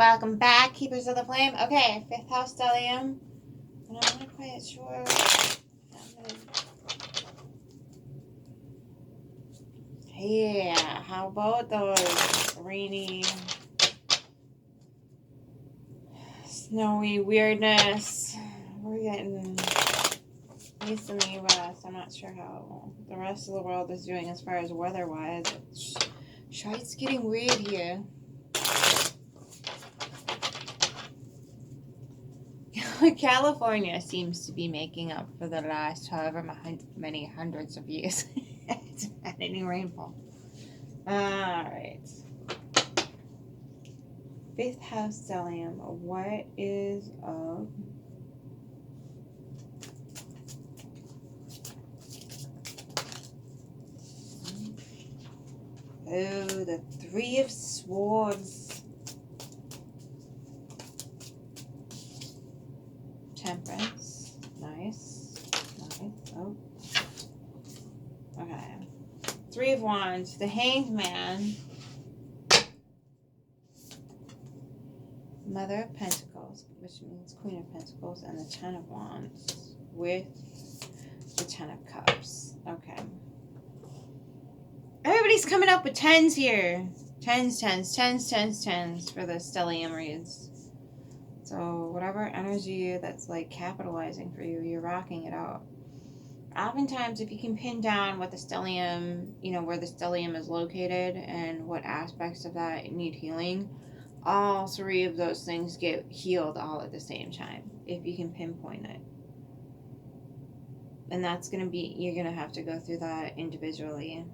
Welcome back, Keepers of the Flame. Okay, 5th house Stellium. And I'm not quite sure. Yeah, how about those rainy, snowy weirdness? We're getting, at least in the US, I'm not sure how the rest of the world is doing as far as weather-wise. It's getting weird here. California seems to be making up for the last however many hundreds of years. It's not any rainfall. Alright. 5th house Stellium. What is up? Oh, the 3 of Swords. Temperance. Nice. Oh. Okay. 3 of Wands. The Hanged Man. Mother of Pentacles, which means Queen of Pentacles, and the 10 of Wands with the 10 of Cups. Okay. Everybody's coming up with 10s here. 10s for the Stellium reads. So whatever energy that's like capitalizing for you, you're rocking it out. Oftentimes, if you can pin down what the Stellium, where the Stellium is located and what aspects of that need healing, all 3 of those things get healed all at the same time, if you can pinpoint it. And that's going to be, you're going to have to go through that individually.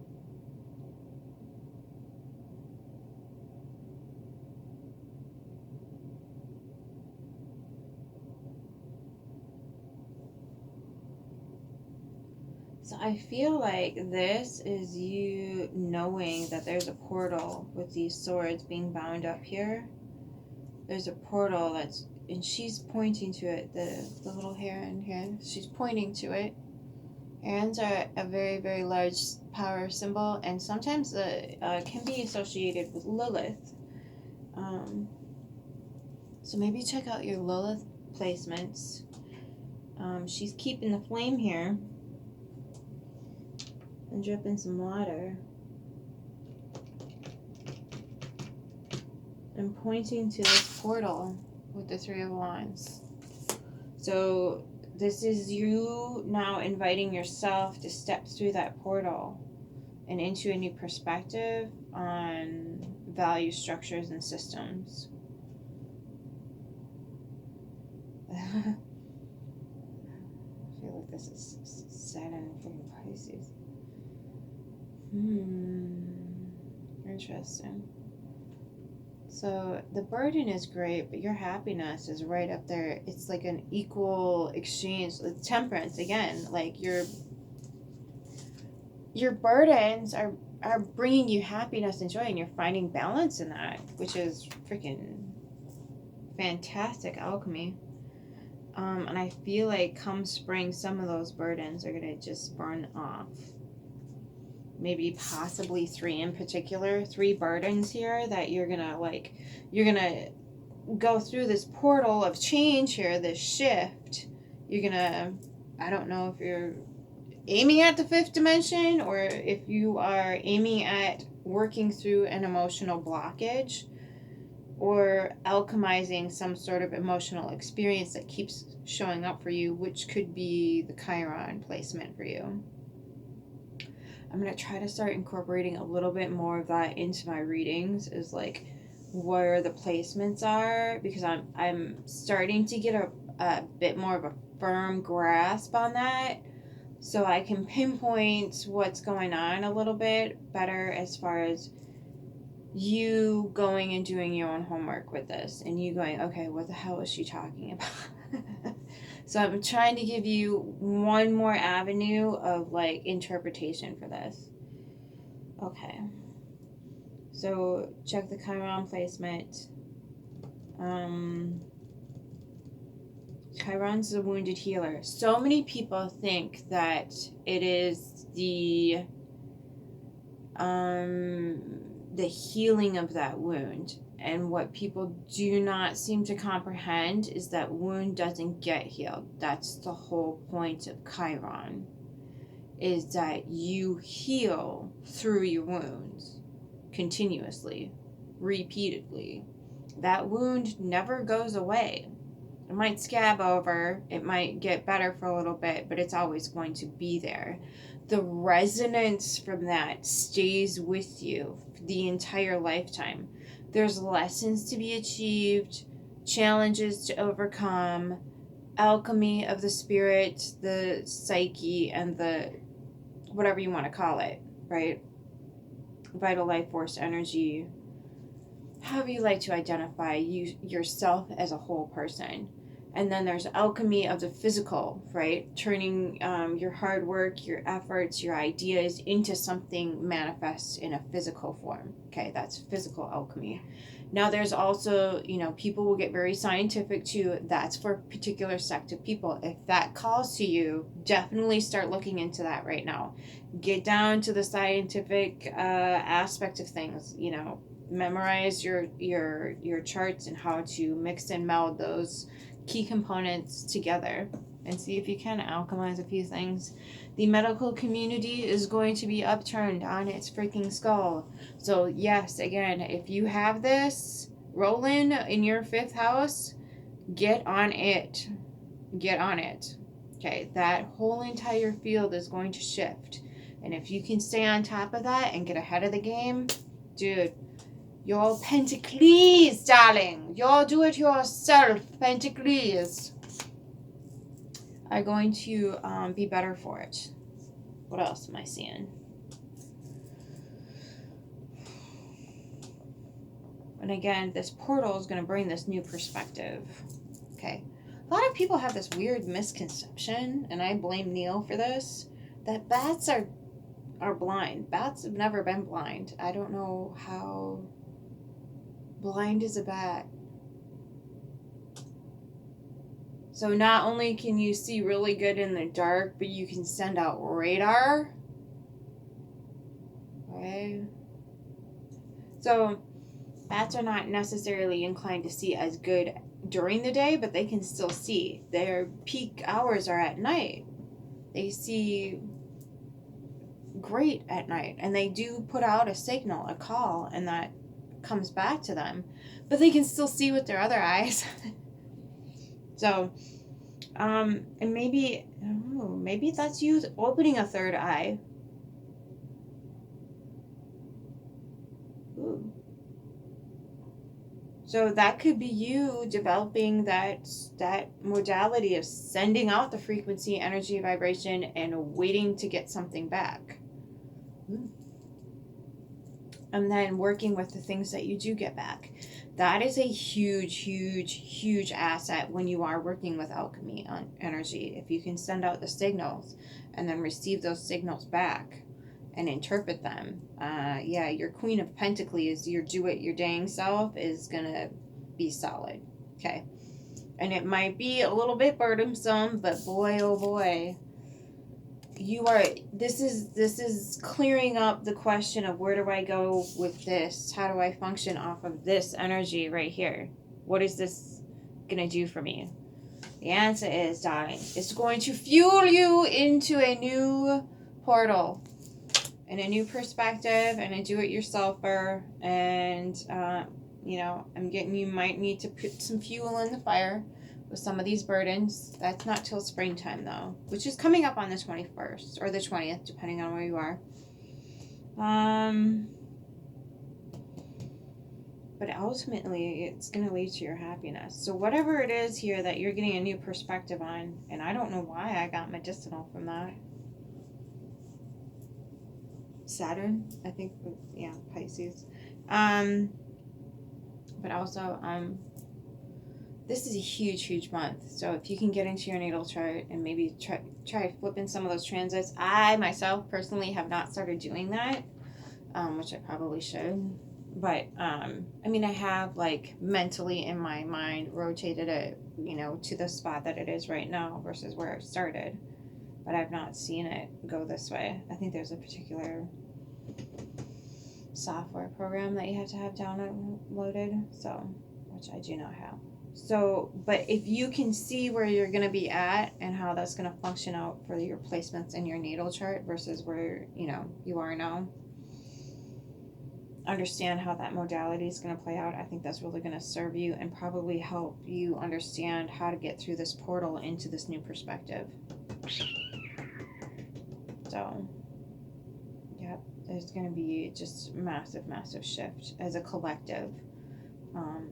So I feel like this is you knowing that there's a portal with these swords being bound up here. There's a portal that's, and she's pointing to it, the little heron here. She's pointing to it. Herons are a very, very large power symbol, and sometimes can be associated with Lilith. So maybe check out your Lilith placements. She's keeping the flame here. And dripping some water. And pointing to this portal with the 3 of Wands. So this is you now inviting yourself to step through that portal and into a new perspective on value structures and systems. I feel like this is Saturn and Pisces. Interesting. So the burden is great, but your happiness is right up there. It's like an equal exchange. Temperance, again, like your burdens are bringing you happiness and joy, and you're finding balance in that, which is freaking fantastic alchemy. And I feel like come spring, some of those burdens are going to just burn off. Maybe possibly 3 in particular, 3 burdens here that you're gonna go through this portal of change here, this shift. You're gonna, I don't know if you're aiming at the 5th dimension or if you are aiming at working through an emotional blockage or alchemizing some sort of emotional experience that keeps showing up for you, which could be the Chiron placement for you. I'm going to try to start incorporating a little bit more of that into my readings, is like where the placements are, because I'm starting to get a bit more of a firm grasp on that, so I can pinpoint what's going on a little bit better as far as you going and doing your own homework with this and you going, okay, what the hell is she talking about? So I'm trying to give you one more avenue of like interpretation for this. Okay. So check the Chiron placement. Chiron's a wounded healer. So many people think that it is the the healing of that wound. And what people do not seem to comprehend is that wound doesn't get healed. That's the whole point of Chiron, is that you heal through your wounds continuously, repeatedly. That wound never goes away. It might scab over, it might get better for a little bit, but it's always going to be there. The resonance from that stays with you the entire lifetime. There's lessons to be achieved, challenges to overcome, alchemy of the spirit, the psyche, and the whatever you want to call it, right? Vital life force energy, however you like to identify yourself as a whole person. And then there's alchemy of the physical, right? Turning your hard work, your efforts, your ideas into something manifest in a physical form. Okay, that's physical alchemy. Now there's also, people will get very scientific too. That's for a particular sect of people. If that calls to you, definitely start looking into that right now. Get down to the scientific aspect of things, memorize your charts and how to mix and meld those key components together and see if you can alchemize a few things. The medical community is going to be upturned on its freaking skull. So yes, again, if you have this rolling in your 5th house, get on it. Get on it. Okay, that whole entire field is going to shift. And if you can stay on top of that and get ahead of the game, dude, your Pentacles, darling. Your do-it-yourself Pentacles are going to be better for it. What else am I seeing? And again, this portal is going to bring this new perspective. Okay. A lot of people have this weird misconception, and I blame Neil for this, that bats are blind. Bats have never been blind. I don't know how blind is a bat. So not only can you see really good in the dark, but you can send out radar. Okay. So bats are not necessarily inclined to see as good during the day, but they can still see. Their peak hours are at night. They see great at night, and they do put out a signal, a call, and that comes back to them, but they can still see with their other eyes. So and maybe that's you opening a third eye. Ooh. So that could be you developing that modality of sending out the frequency, energy, vibration, and waiting to get something back. And then working with the things that you do get back. That is a huge, huge, huge asset when you are working with alchemy on energy. If you can send out the signals and then receive those signals back and interpret them, your Queen of Pentacles, your your dang self, is gonna be solid. Okay. And it might be a little bit burdensome, but boy, oh boy, this is clearing up the question of, where do I go with this? How do I function off of this energy right here? What is this gonna do for me? The answer is, darling, it's going to fuel you into a new portal and a new perspective and a do-it-yourselfer. And you might need to put some fuel in the fire with some of these burdens. That's not till springtime, though, which is coming up on the 21st or the 20th, depending on where you are. But ultimately, it's going to lead to your happiness. So whatever it is here that you're getting a new perspective on, and I don't know why I got medicinal from that. Saturn, I think, yeah, Pisces. But also, this is a huge, huge month. So if you can get into your natal chart and maybe try flipping some of those transits. I myself personally have not started doing that, which I probably should. But I have mentally in my mind rotated it, to the spot that it is right now versus where it started. But I've not seen it go this way. I think there's a particular software program that you have to have downloaded, so, which I do not have. So, but if you can see where you're going to be at and how that's going to function out for your placements in your natal chart versus where, you are now, understand how that modality is going to play out. I think that's really going to serve you and probably help you understand how to get through this portal into this new perspective. So, yep, there's going to be just massive, massive shift as a collective.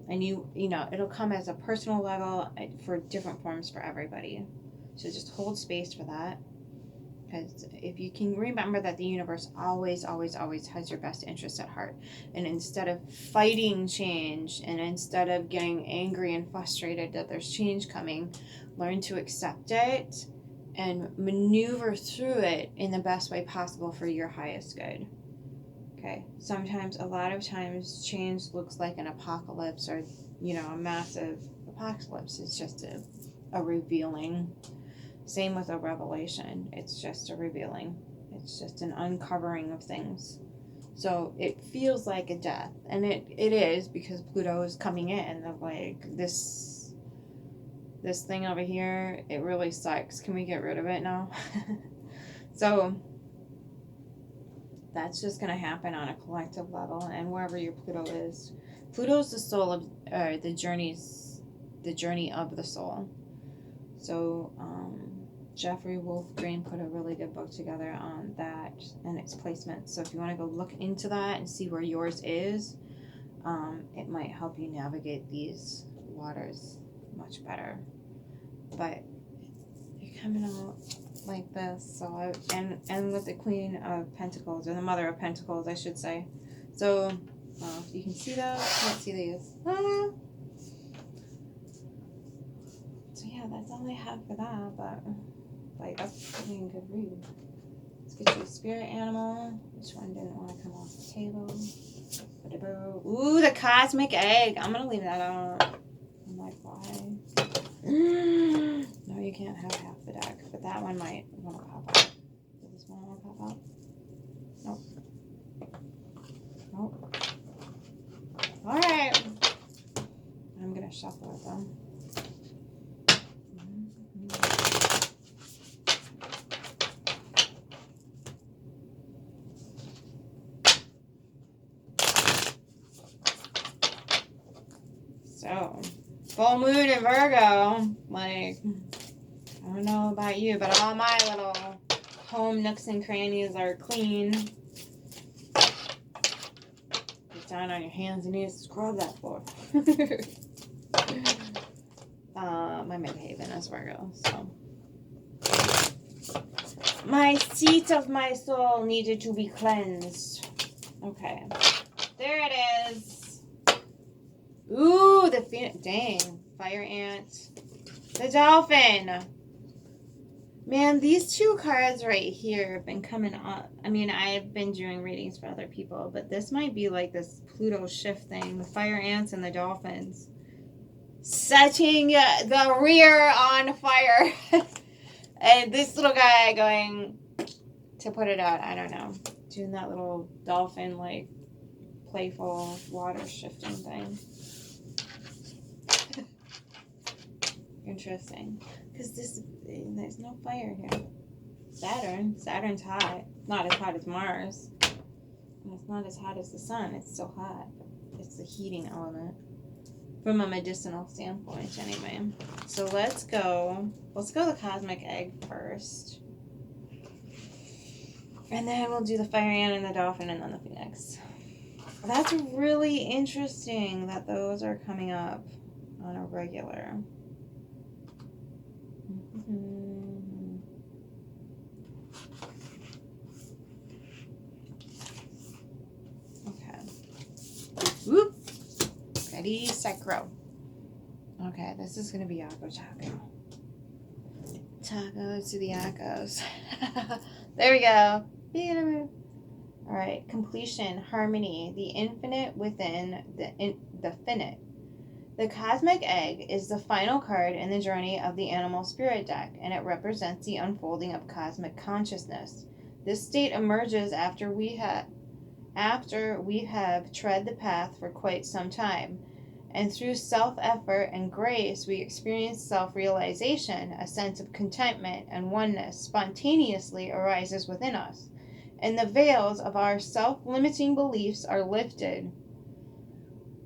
And it'll come as a personal level for different forms for everybody. So just hold space for that. Because if you can remember that the universe always, always, always has your best interest at heart. And instead of fighting change and instead of getting angry and frustrated that there's change coming, learn to accept it and maneuver through it in the best way possible for your highest good. Okay, a lot of times, change looks like an apocalypse or, a massive apocalypse. It's just a revealing. Same with a revelation. It's just a revealing. It's just an uncovering of things. So it feels like a death. And it is, because Pluto is coming in. Of like, this thing over here, it really sucks. Can we get rid of it now? So that's just going to happen on a collective level, and wherever your Pluto is. Pluto's the soul of, the journey of the soul. So, Jeffrey Wolfgreen put a really good book together on that and its placement. So if you want to go look into that and see where yours is, it might help you navigate these waters much better. But you're coming out like this, so and with the Queen of Pentacles, or the Mother of Pentacles, I should say. So if you can see those, can't see these. So yeah, that's all I have for that. But that's pretty a good read. Let's get you a spirit animal. Which one didn't want to come off the table? Ooh, the cosmic egg. I'm gonna leave that out. I'm like, why? No, you can't have half the deck, but that one might want to pop out. Does this one want to pop out? Nope. Alright. I'm going to shuffle it though. So, full moon in Virgo, like, I don't know about you, but all my little home nooks and crannies are clean. Get down on your hands and knees, scrub that floor. My midhaven is Virgo, so. My seat of my soul needed to be cleansed. Okay, there it is. Ooh, dang, fire ant. The dolphin. Man, these two cards right here have been coming up. I mean, I've been doing readings for other people, but this might be like this Pluto shift thing. The fire ants and the dolphins. Setting the rear on fire. And this little guy going to put it out. I don't know. Doing that little dolphin, like, playful water shifting thing. Interesting. Because there's no fire here. Saturn's hot. Not as hot as Mars. And it's not as hot as the sun. It's still hot. It's the heating element. From a medicinal standpoint, anyway. So let's go the cosmic egg first. And then we'll do the fire ant and the dolphin and then the phoenix. That's really interesting that those are coming up on a regular. Okay. Whoop. Ready, Psycho. Okay, this is gonna be Akko Taco. Taco to the Akkos. There we go. Alright, completion, harmony, the infinite within the finite. The cosmic egg is the final card in the journey of the animal spirit deck, and it represents the unfolding of cosmic consciousness. This state emerges after we have after we have tread the path for quite some time. And through self-effort and grace, we experience self-realization. A sense of contentment and oneness spontaneously arises within us, and the veils of our self-limiting beliefs are lifted.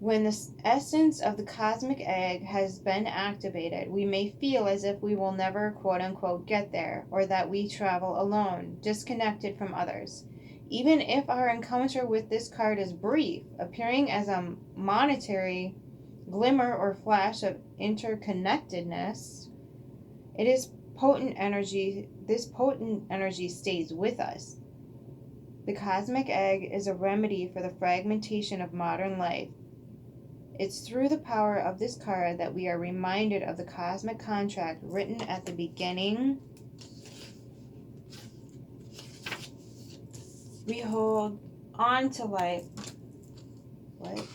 When the essence of the cosmic egg has been activated, we may feel as if we will never quote unquote get there, or that we travel alone, disconnected from others. Even if our encounter with this card is brief, appearing as a monetary glimmer or flash of interconnectedness, it is potent energy. This potent energy stays with us. The cosmic egg is a remedy for the fragmentation of modern life. It's through the power of this card that we are reminded of the cosmic contract written at the beginning. We hold on to life. What?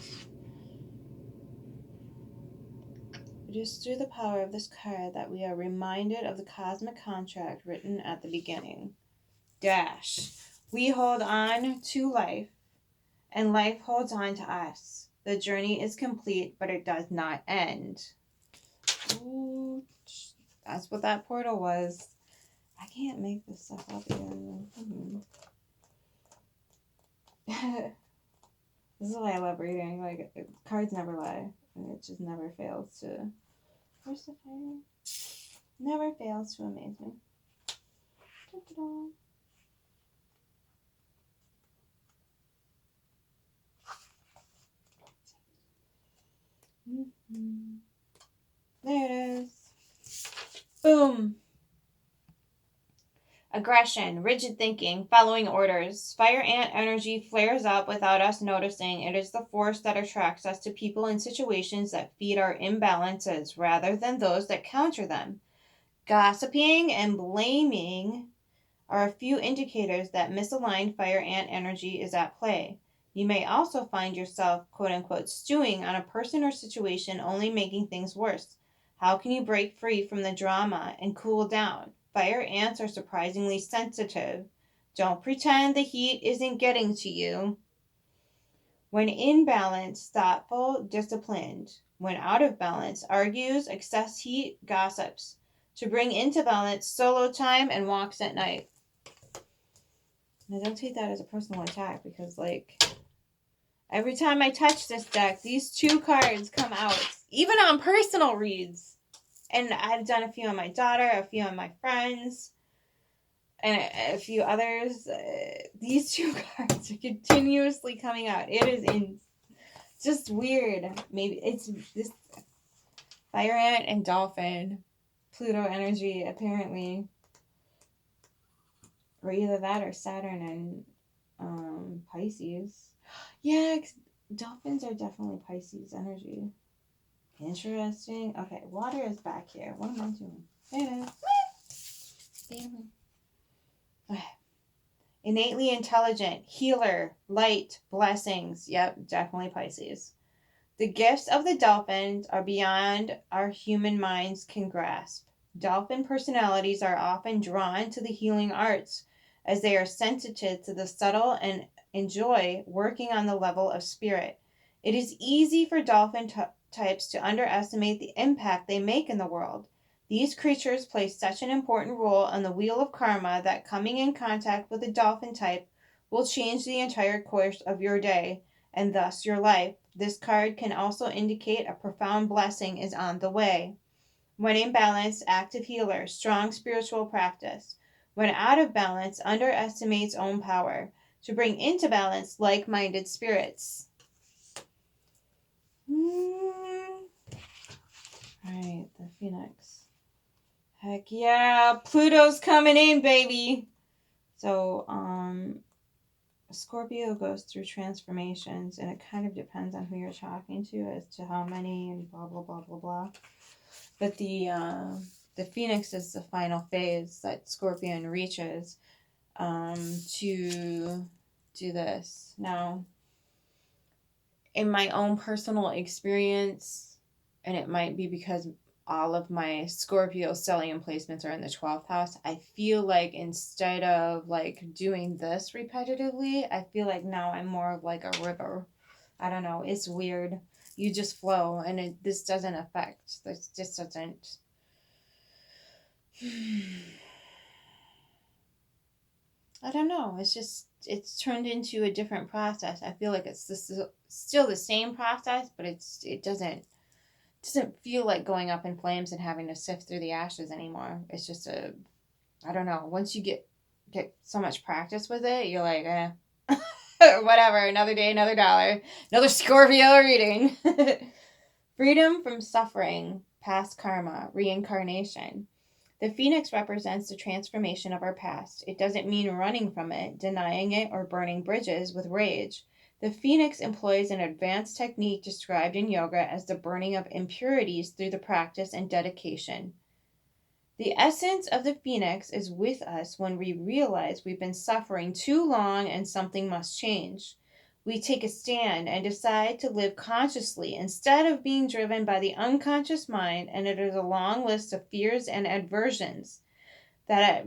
It is through the power of this card that we are reminded of the cosmic contract written at the beginning. Dash. We hold on to life, and life holds on to us. The journey is complete, but it does not end. Ooh, that's what that portal was. I can't make this stuff up again. This is why I love reading. Like, cards never lie. And it just never fails to... Where's the fire? Never fails to amaze me. Da-da-da. Mm-hmm. There it is. Boom. Aggression, rigid thinking, following orders. Fire ant energy flares up without us noticing. It is the force that attracts us to people and situations that feed our imbalances rather than those that counter them. Gossiping and blaming are a few indicators that misaligned fire ant energy is at play. You may also find yourself, quote unquote, stewing on a person or situation, only making things worse. How can you break free from the drama and cool down? Fire ants are surprisingly sensitive. Don't pretend the heat isn't getting to you. When in balance, thoughtful, disciplined. When out of balance, argues, excess heat, gossips. To bring into balance, solo time and walks at night. I don't take that as a personal attack because, like, every time I touch this deck, these two cards come out, even on personal reads. And I've done a few on my daughter, a few on my friends, and a few others. These two cards are continuously coming out. It is just weird. Maybe it's this fire ant and dolphin, Pluto energy, apparently. Or either that or Saturn and Pisces. Yeah, dolphins are definitely Pisces energy. Interesting. Okay, water is back here. What am I doing? There it is. Okay. Innately intelligent, healer, light, blessings. Yep, definitely Pisces. The gifts of the dolphins are beyond our human minds can grasp. Dolphin personalities are often drawn to the healing arts as they are sensitive to the subtle and enjoy working on the level of spirit. It is easy for dolphin types to underestimate the impact they make in the world. These creatures play such an important role on the wheel of karma that coming in contact with a dolphin type will change the entire course of your day and thus your life. This card can also indicate a profound blessing is on the way. When in balance, active healer, strong spiritual practice. When out of balance, underestimates own power. To bring into balance, like-minded spirits. Alright, the Phoenix. Heck yeah, Pluto's coming in, baby! So, Scorpio goes through transformations, and it kind of depends on who you're talking to as to how many and blah, blah, blah, blah, blah. But the Phoenix is the final phase that Scorpion reaches to do this. Now, in my own personal experience, and it might be because all of my Scorpio stellium placements are in the 12th house. I feel like instead of like doing this repetitively, I feel like now I'm more of like a river. I don't know. It's weird. You just flow, and this doesn't affect. This just doesn't. I don't know. It's turned into a different process. I feel like it's still the same process, but it doesn't feel like going up in flames and having to sift through the ashes anymore. It's just I don't know. Once you get so much practice with it, you're like, whatever. Another day, another dollar, another Scorpio reading. Freedom from suffering, past karma, reincarnation. The phoenix represents the transformation of our past. It doesn't mean running from it, denying it, or burning bridges with rage. The phoenix employs an advanced technique described in yoga as the burning of impurities through the practice and dedication. The essence of the phoenix is with us when we realize we've been suffering too long and something must change. We take a stand and decide to live consciously instead of being driven by the unconscious mind, and it is a long list of fears and aversions that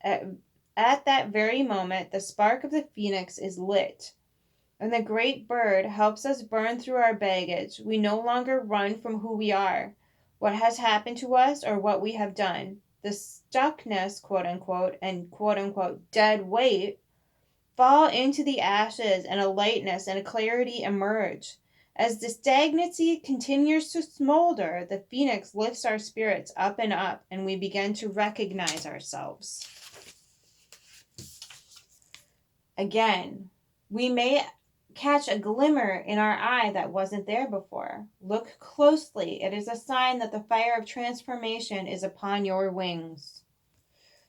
at that very moment the spark of the phoenix is lit. And the great bird helps us burn through our baggage. We no longer run from who we are, what has happened to us, or what we have done. The stuckness, quote unquote, and quote unquote dead weight fall into the ashes, and a lightness and a clarity emerge. As the stagnancy continues to smolder, the phoenix lifts our spirits up, and we begin to recognize ourselves. Again, we may catch a glimmer in our eye that wasn't there before. Look closely. It is a sign that the fire of transformation is upon your wings.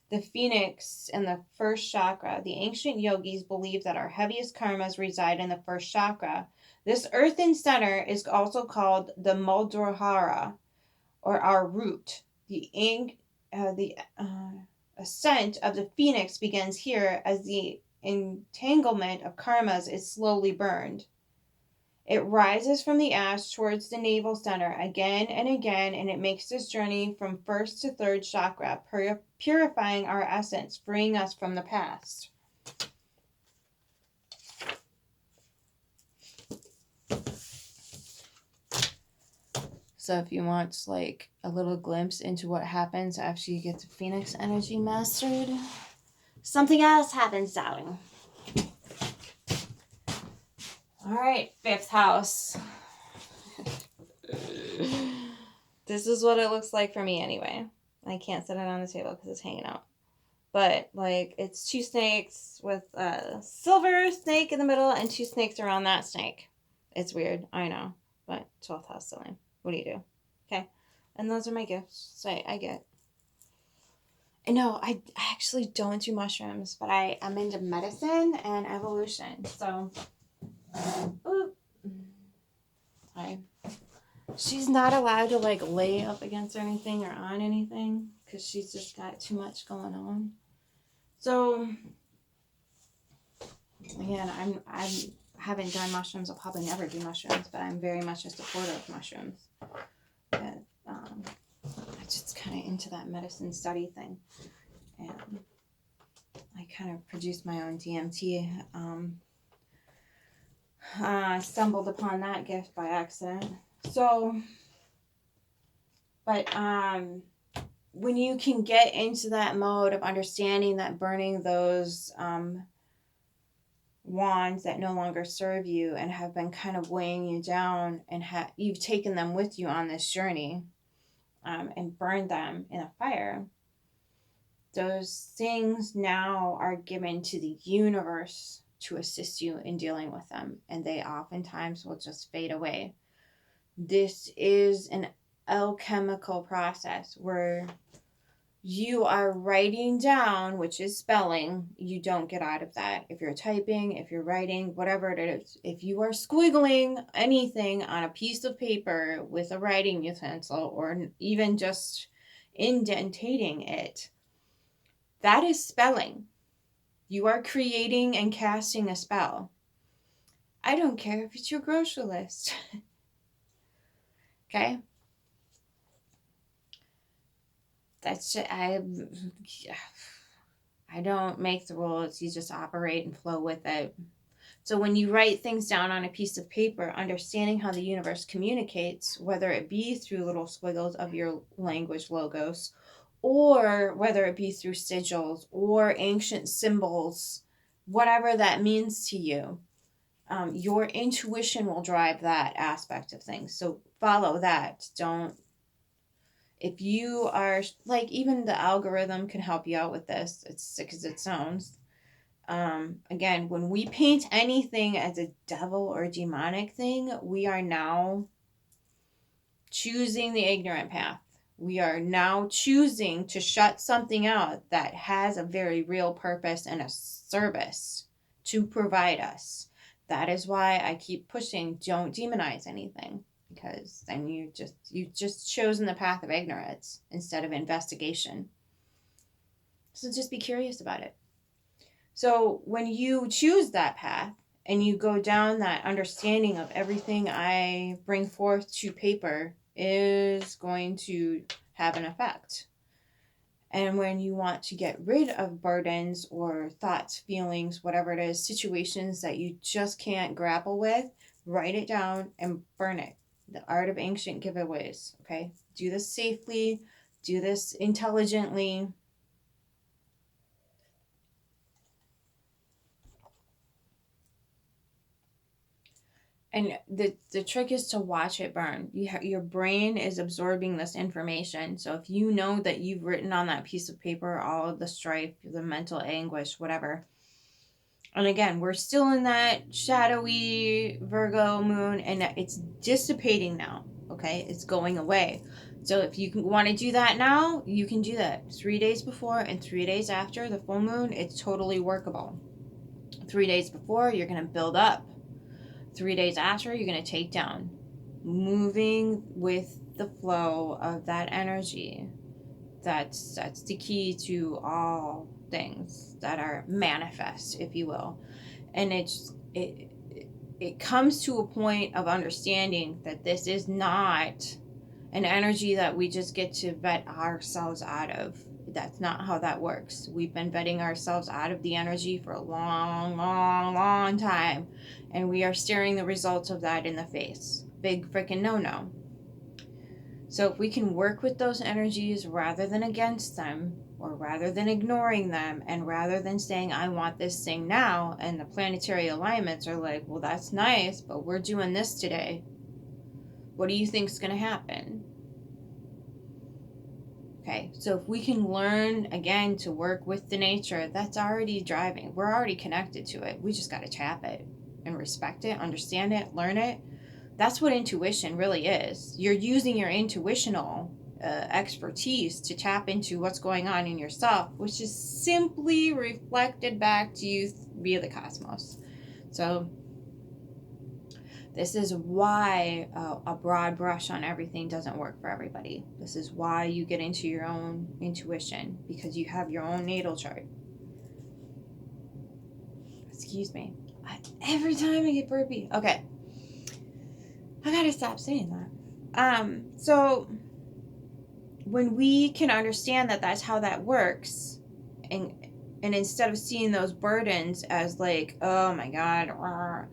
The phoenix in the first chakra. The ancient yogis believe that our heaviest karmas reside in the first chakra. This earthen center is also called the Muladhara, or our root. The ascent of the phoenix begins here as the entanglement of karmas is slowly burned. It rises from the ash towards the navel center again and again, and it makes this journey from first to third chakra, purifying our essence, freeing us from the past. So if you want like a little glimpse into what happens after you get the phoenix energy mastered, something else happens, darling. All right, 5th house. This is what it looks like for me anyway. I can't set it on the table because it's hanging out. But, like, it's 2 snakes with a silver snake in the middle and 2 snakes around that snake. It's weird, I know. But 12th house Stellium. What do you do? Okay. And those are my gifts. So I get. And no, I actually don't do mushrooms, but I'm into medicine and evolution. So, ooh. Hi. She's not allowed to like lay up against anything or on anything because she's just got too much going on. So, again, I haven't done mushrooms. I'll probably never do mushrooms, but I'm very much a supporter of mushrooms. But, I'm just kind of into that medicine study thing. And I kind of produced my own DMT. I stumbled upon that gift by accident. So, but when you can get into that mode of understanding that burning those wands that no longer serve you and have been kind of weighing you down, and you've taken them with you on this journey and burned them in a fire, those things now are given to the universe to assist you in dealing with them, and they oftentimes will just fade away. This is an alchemical process where you are writing down, which is spelling. You don't get out of that. If you're typing, if you're writing, whatever it is, if you are squiggling anything on a piece of paper with a writing utensil, or even just indentating it, that is spelling. You are creating and casting a spell. I don't care if it's your grocery list. Okay? that's I don't make the rules. You just operate and flow with it. So when you write things down on a piece of paper, understanding how the universe communicates, whether it be through little squiggles of your language logos, or whether it be through sigils or ancient symbols, whatever that means to you, your intuition will drive that aspect of things. So follow that. Don't, if you are like, even the algorithm can help you out with this. It's sick as it sounds. Again, when we paint anything as a devil or demonic thing, we are now choosing the ignorant path. We are now choosing to shut something out that has a very real purpose and a service to provide us. That is why I keep pushing, don't demonize anything, because then you've just chosen the path of ignorance instead of investigation. So just be curious about it. So when you choose that path and you go down that understanding of everything I bring forth to paper is going to have an effect. And when you want to get rid of burdens or thoughts, feelings, whatever it is, situations that you just can't grapple with, write it down and burn it. The art of ancient giveaways, okay? Do this safely, do this intelligently. And the trick is to watch it burn. Your brain is absorbing this information. So if you know that you've written on that piece of paper all of the strife, the mental anguish, whatever. And again, we're still in that shadowy Virgo moon, and it's dissipating now. Okay, it's going away. So if you want to do that now, you can do that 3 days before and 3 days after the full moon. It's totally workable. 3 days before, you're going to build up. 3 days after, you're going to take down, moving with the flow of that energy. That's the key to all things that are manifest, if you will. And it comes to a point of understanding that this is not an energy that we just get to vet ourselves out of. That's not how that works. We've been vetting ourselves out of the energy for a long, long, long time. And we are staring the results of that in the face. Big freaking no-no. So if we can work with those energies rather than against them, or rather than ignoring them, and rather than saying, I want this thing now, and the planetary alignments are like, well, that's nice, but we're doing this today. What do you think is going to happen? Okay, so if we can learn, again, to work with the nature, that's already driving. We're already connected to it. We just got to tap it and respect it, understand it, learn it. That's what intuition really is. You're using your intuitional expertise to tap into what's going on in yourself, which is simply reflected back to you via the cosmos. So this is why a broad brush on everything doesn't work for everybody. This is why you get into your own intuition, because you have your own natal chart. Excuse me. Every time I get burpy. Okay. I gotta stop saying that. So when we can understand that that's how that works, and instead of seeing those burdens as like, oh my God,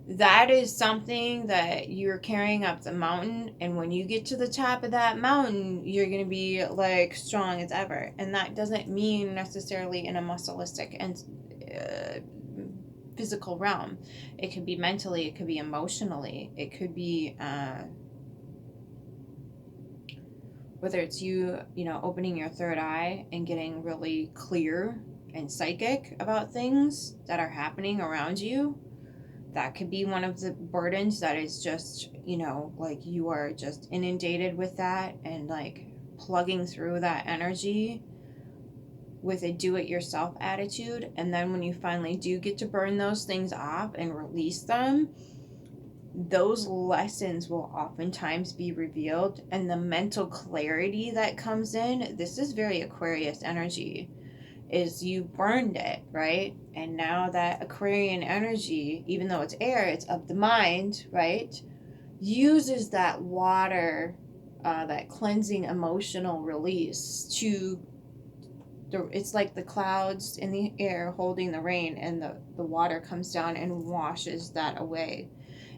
that is something that you're carrying up the mountain, and when you get to the top of that mountain, you're going to be like strong as ever. And that doesn't mean necessarily in a musculistic and physical realm. It could be mentally, it could be emotionally, it could be whether it's you opening your third eye and getting really clear and psychic about things that are happening around you. That could be one of the burdens that is just, like you are just inundated with that, and like plugging through that energy with a do-it-yourself attitude. And then when you finally do get to burn those things off and release them, those lessons will oftentimes be revealed, and the mental clarity that comes in, this is very Aquarius energy, is you burned it, right? And now that Aquarian energy, even though it's air, it's of the mind, right, uses that water that cleansing emotional release to it's like the clouds in the air holding the rain, and the water comes down and washes that away.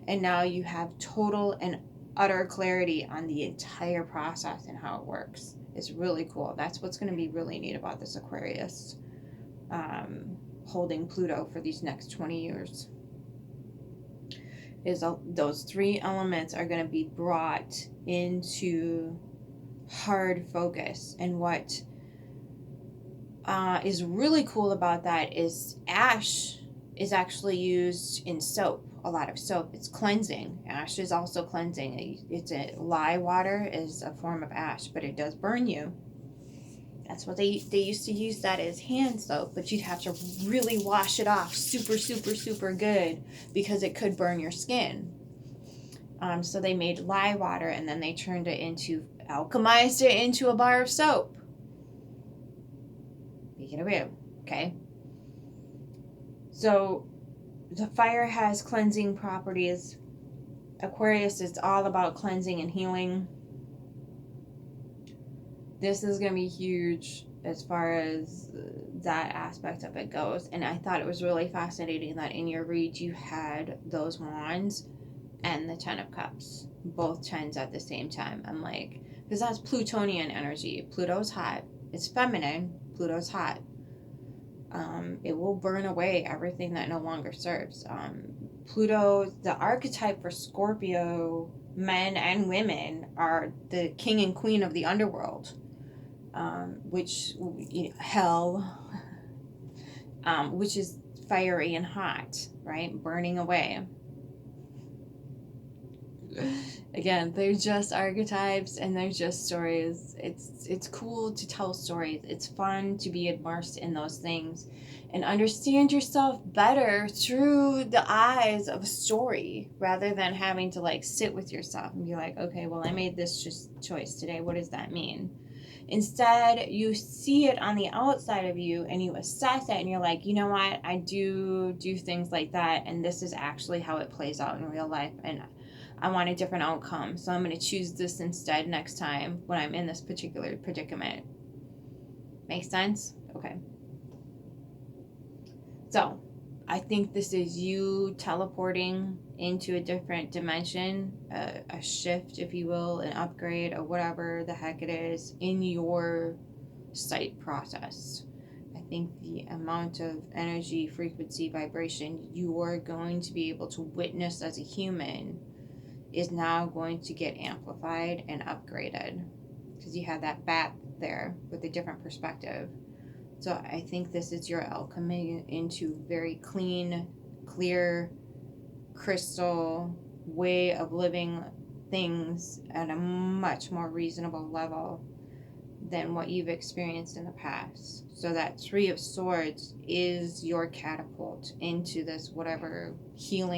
And now you have total and utter clarity on the entire process and how it works. It's really cool. That's what's going to be really neat about this Aquarius holding Pluto for these next 20 years. Is those three elements are going to be brought into hard focus. And what is really cool about that is ash is actually used in soap. A lot of soap. It's cleansing. Ash is also cleansing. Lye water is a form of ash, but it does burn you. That's what they used to use that as hand soap, but you'd have to really wash it off super, super, super good because it could burn your skin. So they made lye water, and then they alchemized it into a bar of soap. Okay. So the fire has cleansing properties. Aquarius is all about cleansing and healing. This is going to be huge as far as that aspect of it goes. And I thought it was really fascinating that in your read you had those wands and the 10 of cups, both 10s at the same time. I'm like, because that's Plutonian energy. Pluto's hot. It's feminine. Pluto's hot. It will burn away everything that no longer serves. Pluto, the archetype for Scorpio men and women are the king and queen of the underworld, which hell, which is fiery and hot, right? Burning away. Again, they're just archetypes and they're just stories. It's cool to tell stories. It's fun to be immersed in those things and understand yourself better through the eyes of a story, rather than having to like sit with yourself and be like, okay, well, I made this choice today. What does that mean? Instead, you see it on the outside of you and you assess it and you're like, you know what? I do things like that, and this is actually how it plays out in real life, and I want a different outcome, so I'm going to choose this instead next time when I'm in this particular predicament. Make sense? Okay. So, I think this is you teleporting into a different dimension, a shift, if you will, an upgrade, or whatever the heck it is, in your sight process. I think the amount of energy, frequency, vibration you are going to be able to witness as a human is now going to get amplified and upgraded, because you have that bat there with a different perspective. So I think this is your alchemy into very clean, clear, crystal way of living things at a much more reasonable level than what you've experienced in the past. So that 3 of Swords is your catapult into this whatever healing